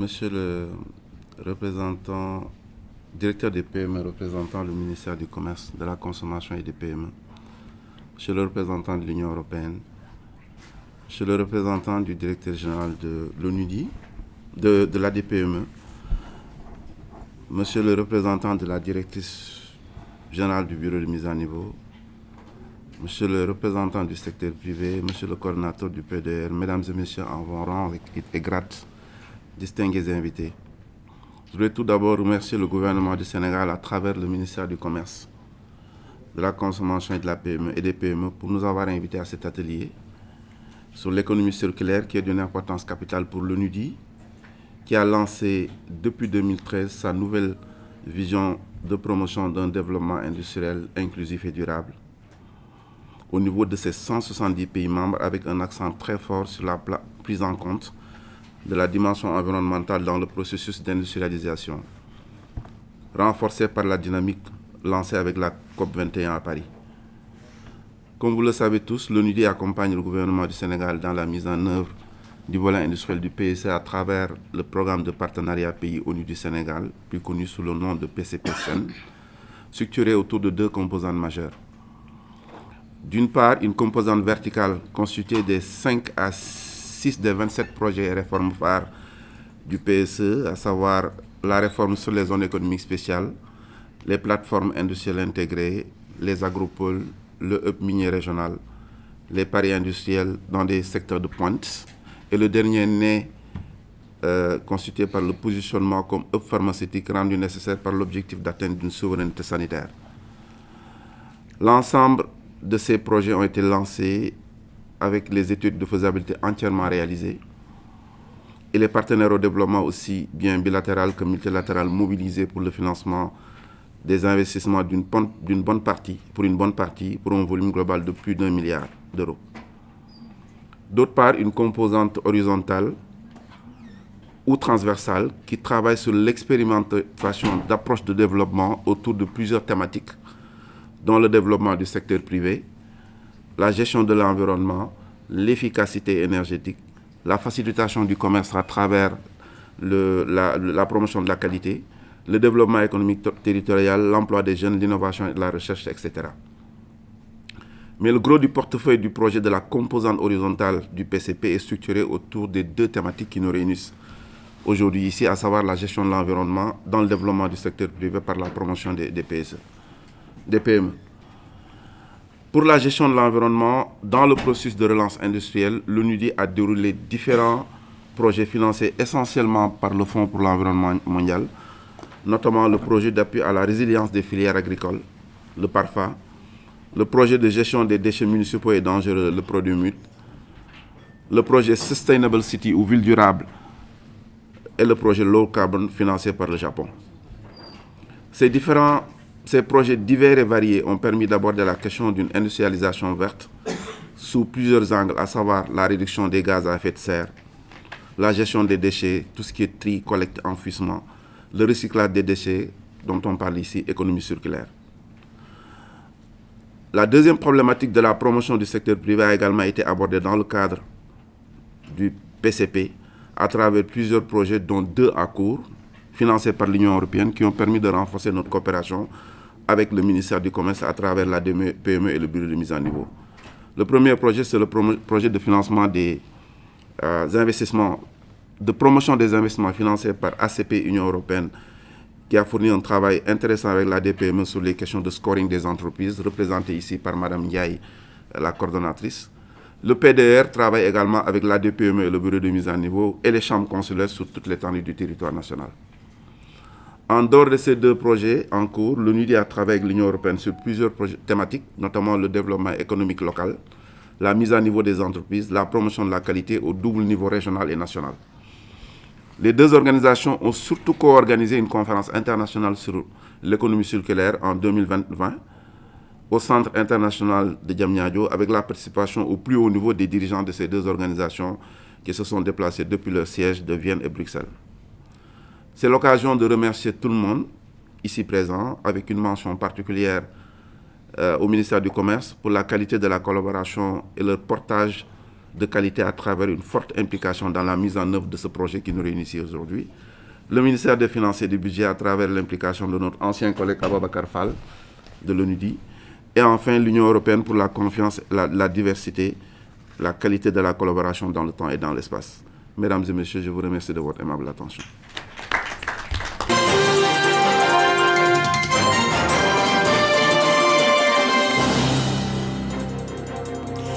Monsieur le représentant, directeur des PME représentant le ministère du Commerce, de la Consommation et des PME, Monsieur le représentant de l'Union européenne, Monsieur le représentant du directeur général de l'ONUDI, de l'ADPME, Monsieur le représentant de la directrice générale du bureau de mise à niveau, Monsieur le représentant du secteur privé, Monsieur le coordinateur du PDR, Mesdames et Messieurs en vos rangs et grades, distingués invités. Je voudrais tout d'abord remercier le gouvernement du Sénégal à travers le ministère du Commerce, de la Consommation et de la PME et des PME pour nous avoir invités à cet atelier sur l'économie circulaire qui est d'une importance capitale pour l'ONUDI, qui a lancé depuis 2013 sa nouvelle vision de promotion d'un développement industriel inclusif et durable au niveau de ses 170 pays membres, avec un accent très fort sur la prise en compte de la dimension environnementale dans le processus d'industrialisation, renforcée par la dynamique lancée avec la COP21 à Paris. Comme vous le savez tous, l'ONUDI accompagne le gouvernement du Sénégal dans la mise en œuvre du volet industriel du PSE à travers le programme de partenariat pays-ONU du Sénégal, plus connu sous le nom de PCP-SEN, structuré autour de deux composantes majeures. D'une part, une composante verticale constituée des 5 à 6 des 27 projets et réformes phares du PSE, à savoir la réforme sur les zones économiques spéciales, les plateformes industrielles intégrées, les agropoles, le hub minier régional, les paris industriels dans des secteurs de pointe, et le dernier né constitué par le positionnement comme hub pharmaceutique rendu nécessaire par l'objectif d'atteindre une souveraineté sanitaire. L'ensemble de ces projets ont été lancés avec les études de faisabilité entièrement réalisées et les partenaires au développement aussi bien bilatéral que multilatéral mobilisés pour le financement des investissements pour une bonne partie, pour un volume global de plus d'1 milliard d'euros. D'autre part, une composante horizontale ou transversale qui travaille sur l'expérimentation d'approches de développement autour de plusieurs thématiques, dont le développement du secteur privé, la gestion de l'environnement, l'efficacité énergétique, la facilitation du commerce à travers la promotion de la qualité, le développement économique territorial, l'emploi des jeunes, l'innovation et de la recherche, etc. Mais le gros du portefeuille du projet de la composante horizontale du PCP est structuré autour des deux thématiques qui nous réunissent aujourd'hui ici, à savoir la gestion de l'environnement dans le développement du secteur privé par la promotion des PME. Pour la gestion de l'environnement, dans le processus de relance industrielle, l'ONUDI a déroulé différents projets financés essentiellement par le Fonds pour l'environnement mondial, notamment le projet d'appui à la résilience des filières agricoles, le PARFA, le projet de gestion des déchets municipaux et dangereux, le PRODUMUT, le projet Sustainable City ou Ville durable et le projet Low Carbon financé par le Japon. Ces projets divers et variés ont permis d'aborder la question d'une industrialisation verte sous plusieurs angles, à savoir la réduction des gaz à effet de serre, la gestion des déchets, tout ce qui est tri, collecte, enfouissement, le recyclage des déchets, dont on parle ici, économie circulaire. La deuxième problématique de la promotion du secteur privé a également été abordée dans le cadre du PCP, à travers plusieurs projets, dont 2 à cours, financés par l'Union européenne, qui ont permis de renforcer notre coopération avec le ministère du Commerce à travers la PME et le bureau de mise à niveau. Le premier projet, c'est le projet de financement des investissements, de promotion des investissements financés par ACP Union européenne, qui a fourni un travail intéressant avec la DPME sur les questions de scoring des entreprises, représentée ici par Mme Ndiaye, la coordonnatrice. Le PDR travaille également avec la DPME et le bureau de mise à niveau et les chambres consulaires sur toute l'étendue du territoire national. En dehors de ces 2 projets en cours, l'ONUDI a travaillé avec l'Union européenne sur plusieurs projets thématiques, notamment le développement économique local, la mise à niveau des entreprises, la promotion de la qualité au double niveau régional et national. Les 2 organisations ont surtout co-organisé une conférence internationale sur l'économie circulaire en 2020 au Centre international de Diamniadio, avec la participation au plus haut niveau des dirigeants de ces 2 organisations qui se sont déplacés depuis leur siège de Vienne et Bruxelles. C'est l'occasion de remercier tout le monde ici présent, avec une mention particulière au ministère du Commerce pour la qualité de la collaboration et leur portage de qualité à travers une forte implication dans la mise en œuvre de ce projet qui nous réunit ici aujourd'hui. Le ministère des Finances et du Budget à travers l'implication de notre ancien collègue Ababacar Fall de l'ONUDI. Et enfin, l'Union européenne pour la confiance, la diversité, la qualité de la collaboration dans le temps et dans l'espace. Mesdames et messieurs, je vous remercie de votre aimable attention.